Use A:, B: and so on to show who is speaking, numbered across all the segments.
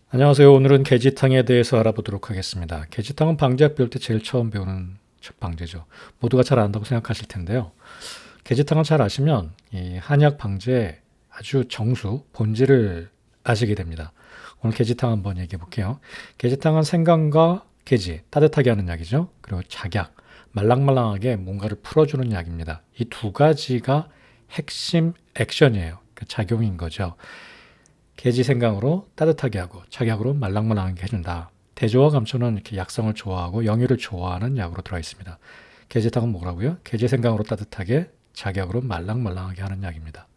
A: 안녕하세요. 오늘은 계지탕에 대해서 알아보도록 하겠습니다. 계지탕은 방제학 배울 때 제일 처음 배우는 첫 방제죠. 모두가 잘 안다고 생각하실 텐데요. 계지탕을 잘 아시면 이 한약 방제의 아주 정수, 본질을 아시게 됩니다. 오늘 계지탕 한번 얘기해 볼게요. 계지탕은 생강과 계지, 따뜻하게 하는 약이죠. 그리고 작약, 말랑말랑하게 뭔가를 풀어주는 약입니다. 이 두 가지가 핵심 액션이에요. 그 작용인 거죠. 계지 생강으로 따뜻하게 하고 작약으로 말랑말랑하게 해준다. 대조와 감초는 이렇게 약성을 좋아하고 영유를 좋아하는 약으로 들어가 있습니다. 계지탕은 뭐라고요? 계지 생강으로 따뜻하게 작약으로 말랑말랑하게 하는 약입니다.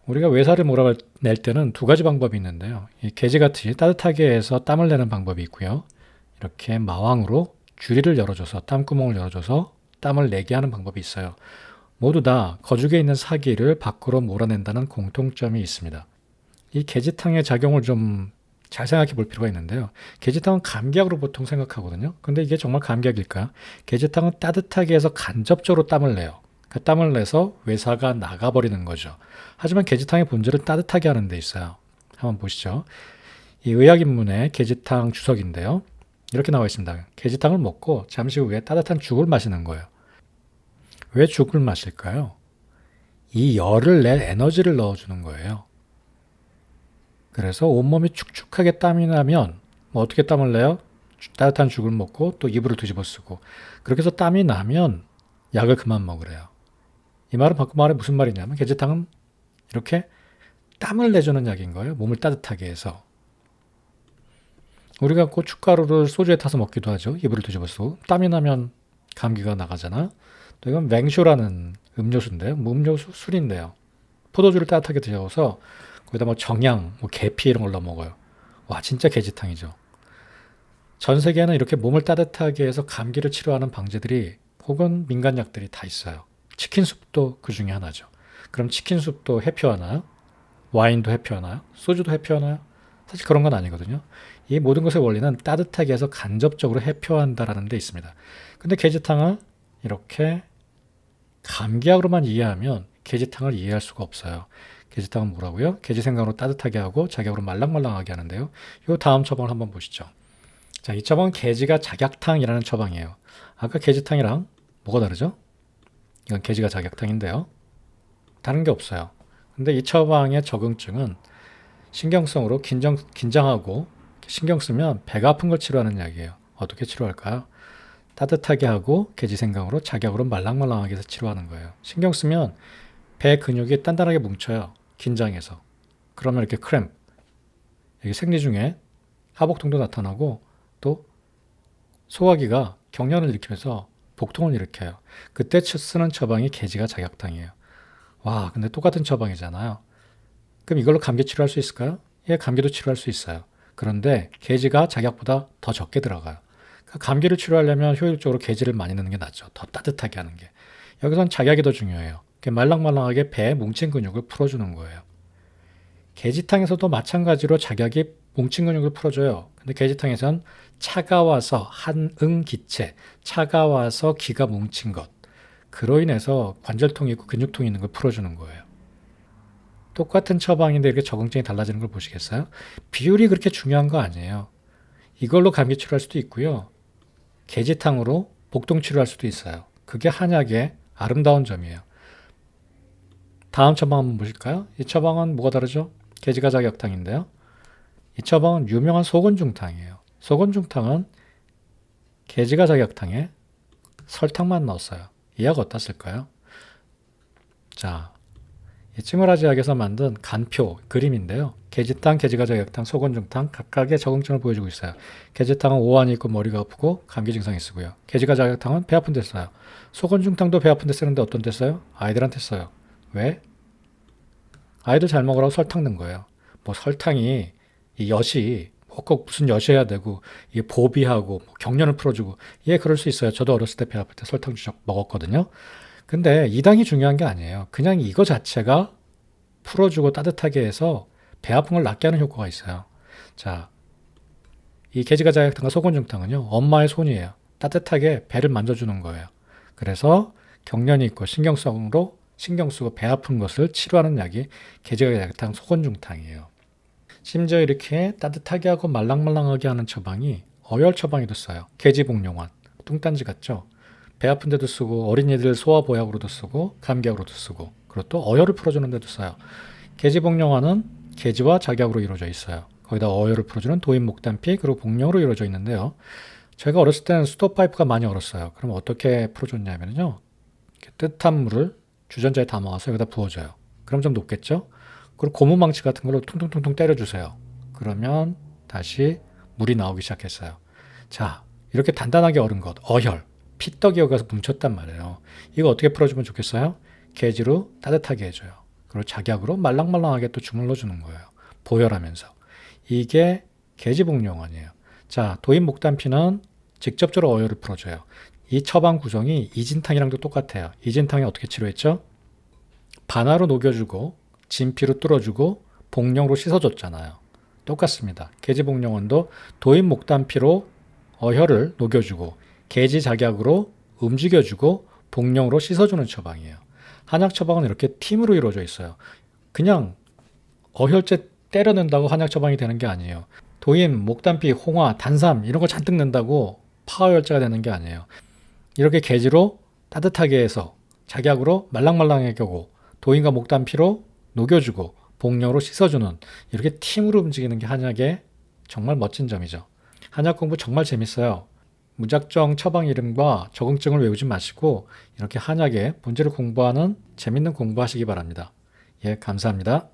A: 우리가 외사를 몰아낼 때는 두 가지 방법이 있는데요. 이 계지같이 따뜻하게 해서 땀을 내는 방법이 있고요. 이렇게 마왕으로 주리를 열어줘서 땀구멍을 열어줘서 땀을 내게 하는 방법이 있어요. 모두 다 거죽에 있는 사기를 밖으로 몰아낸다는 공통점이 있습니다. 이 계지탕의 작용을 좀 잘 생각해 볼 필요가 있는데요. 계지탕은 감기약으로 보통 생각하거든요. 근데 이게 정말 감기약일까? 계지탕은 따뜻하게 해서 간접적으로 땀을 내요. 그 땀을 내서 외사가 나가버리는 거죠. 하지만 계지탕의 본질은 따뜻하게 하는 데 있어요. 한번 보시죠. 이 의학인문의 계지탕 주석인데요. 이렇게 나와 있습니다. 계지탕을 먹고 잠시 후에 따뜻한 죽을 마시는 거예요. 왜 죽을 마실까요? 이 열을 내 에너지를 넣어주는 거예요. 그래서 온몸이 축축하게 땀이 나면 뭐 어떻게 땀을 내요? 따뜻한 죽을 먹고 또 이불을 뒤집어 쓰고 그렇게 해서 땀이 나면 약을 그만 먹으래요. 이 말은 바꿔 말해 무슨 말이냐면 계지탕은 이렇게 땀을 내주는 약인 거예요. 몸을 따뜻하게 해서. 우리가 고춧가루를 소주에 타서 먹기도 하죠. 이불을 뒤집어 쓰고 땀이 나면 감기가 나가잖아. 또 이건 맹쇼라는 음료수인데요. 뭐 음료수 술인데요. 포도주를 따뜻하게 데워서 거기다 뭐 정향, 뭐 계피 이런 걸 넣어 먹어요. 와, 진짜 계지탕이죠. 전 세계에는 이렇게 몸을 따뜻하게 해서 감기를 치료하는 방제들이 혹은 민간약들이 다 있어요. 치킨 숲도 그 중에 하나죠. 그럼 치킨 숲도 해피하나요? 와인도 해피하나요? 소주도 해피하나요? 사실 그런 건 아니거든요. 이 모든 것의 원리는 따뜻하게 해서 간접적으로 해표한다라는 데 있습니다. 근데 계지탕을 이렇게 감기약으로만 이해하면 계지탕을 이해할 수가 없어요. 계지탕은 뭐라고요? 계지 생강으로 따뜻하게 하고 작약으로 말랑말랑하게 하는데요. 이 다음 처방을 한번 보시죠. 자, 이 처방은 계지가 작약탕이라는 처방이에요. 아까 계지탕이랑 뭐가 다르죠? 이건 계지가 작약탕인데요. 다른 게 없어요. 근데 이 처방의 적응증은 신경성으로 긴장하고 신경 쓰면 배가 아픈 걸 치료하는 약이에요. 어떻게 치료할까요? 따뜻하게 하고 계지 생강으로 작약으로 말랑말랑하게 해서 치료하는 거예요. 신경 쓰면 배 근육이 단단하게 뭉쳐요. 긴장해서. 그러면 이렇게 크램, 여기 생리 중에 하복통도 나타나고 또 소화기가 경련을 일으키면서 복통을 일으켜요. 그때 쓰는 처방이 계지가 작약탕이에요. 와, 근데 똑같은 처방이잖아요. 그럼 이걸로 감기 치료할 수 있을까요? 예, 감기도 치료할 수 있어요. 그런데 계지가 작약보다 더 적게 들어가요. 그러니까 감기를 치료하려면 효율적으로 계지를 많이 넣는 게 낫죠. 더 따뜻하게 하는 게. 여기선 작약이 더 중요해요. 말랑말랑하게 배에 뭉친 근육을 풀어주는 거예요. 계지탕에서도 마찬가지로 작약이 뭉친 근육을 풀어줘요. 근데 계지탕에선 차가워서 한응기체, 차가워서 기가 뭉친 것. 그로 인해서 관절통이 있고 근육통이 있는 걸 풀어주는 거예요. 똑같은 처방인데 이렇게 적응증이 달라지는 걸 보시겠어요? 비율이 그렇게 중요한 거 아니에요. 이걸로 감기 치료할 수도 있고요. 계지탕으로 복통 치료할 수도 있어요. 그게 한약의 아름다운 점이에요. 다음 처방 한번 보실까요? 이 처방은 뭐가 다르죠? 계지가 작약탕인데요. 이 처방은 유명한 소곤중탕이에요. 소곤중탕은 계지가 작약탕에 설탕만 넣었어요. 이 약 어디다 쓸까요? 자, 이 찌무라지약에서 만든 간표 그림인데요. 계지탕, 계지가 작약탕, 소곤중탕 각각의 적응증을 보여주고 있어요. 계지탕은 오한이 있고 머리가 아프고 감기 증상이 쓰고요. 계지가 작약탕은 배 아픈 데 써요. 소곤중탕도 배 아픈 데 쓰는데 어떤 데 써요? 아이들한테 써요. 왜? 아이들 잘 먹으라고 설탕 넣은 거예요. 뭐 설탕이 이 엿이 꼭 무슨 엿이어야 되고 이게 보비하고 뭐 경련을 풀어주고 예 그럴 수 있어요. 저도 어렸을 때 배 아플 때 설탕 주적 먹었거든요. 근데 이 당이 중요한 게 아니에요. 그냥 이거 자체가 풀어주고 따뜻하게 해서 배 아픈 걸 낫게 하는 효과가 있어요. 자, 이 계지가자약탕과 소곤중탕은요 엄마의 손이에요. 따뜻하게 배를 만져주는 거예요. 그래서 경련이 있고 신경 쓰고 배 아픈 것을 치료하는 약이 계지가약탕, 소곤중탕이에요. 심지어 이렇게 따뜻하게 하고 말랑말랑하게 하는 처방이 어열 처방에도 써요. 계지복용환. 뚱딴지 같죠? 배 아픈 데도 쓰고 어린이들 소화보약으로도 쓰고 감기약으로도 쓰고 그리고 또 어열을 풀어주는 데도 써요. 계지복용환은 계지와 작약으로 이루어져 있어요. 거기다 어열을 풀어주는 도인 목단피 그리고 복용으로 이루어져 있는데요. 제가 어렸을 때는 수도파이프가 많이 얼었어요. 그럼 어떻게 풀어줬냐면요. 이렇게 뜨뜻한 물을 주전자에 담아와서 여기다 부어줘요. 그럼 좀 녹겠죠? 그리고 고무망치 같은 걸로 퉁퉁퉁퉁 때려주세요. 그러면 다시 물이 나오기 시작했어요. 자, 이렇게 단단하게 얼은 것, 어혈, 피떡이 여기 가서 뭉쳤단 말이에요. 이거 어떻게 풀어주면 좋겠어요? 계지로 따뜻하게 해줘요. 그리고 작약으로 말랑말랑하게 또 주물러 주는 거예요. 보혈하면서. 이게 계지복용환이에요. 자, 도인 목단피는 직접적으로 어혈을 풀어줘요. 이 처방 구성이 이진탕이랑도 똑같아요. 이진탕이 어떻게 치료했죠? 반화로 녹여주고 진피로 뚫어주고 복령으로 씻어줬잖아요. 똑같습니다. 계지복용환도 도인 목단피로 어혈을 녹여주고 계지작약으로 움직여주고 복령으로 씻어주는 처방이에요. 한약 처방은 이렇게 팀으로 이루어져 있어요. 그냥 어혈제 때려낸다고 한약 처방이 되는 게 아니에요. 도인, 목단피, 홍화, 단삼 이런 거 잔뜩 넣는다고 파워혈제가 되는 게 아니에요. 이렇게 계지로 따뜻하게 해서 작약으로 말랑말랑하게 하고 도인과 목단피로 녹여주고 복령으로 씻어주는 이렇게 팀으로 움직이는 게 한약의 정말 멋진 점이죠. 한약 공부 정말 재밌어요. 무작정 처방 이름과 적응증을 외우지 마시고 이렇게 한약의 본질을 공부하는 재밌는 공부하시기 바랍니다. 예, 감사합니다.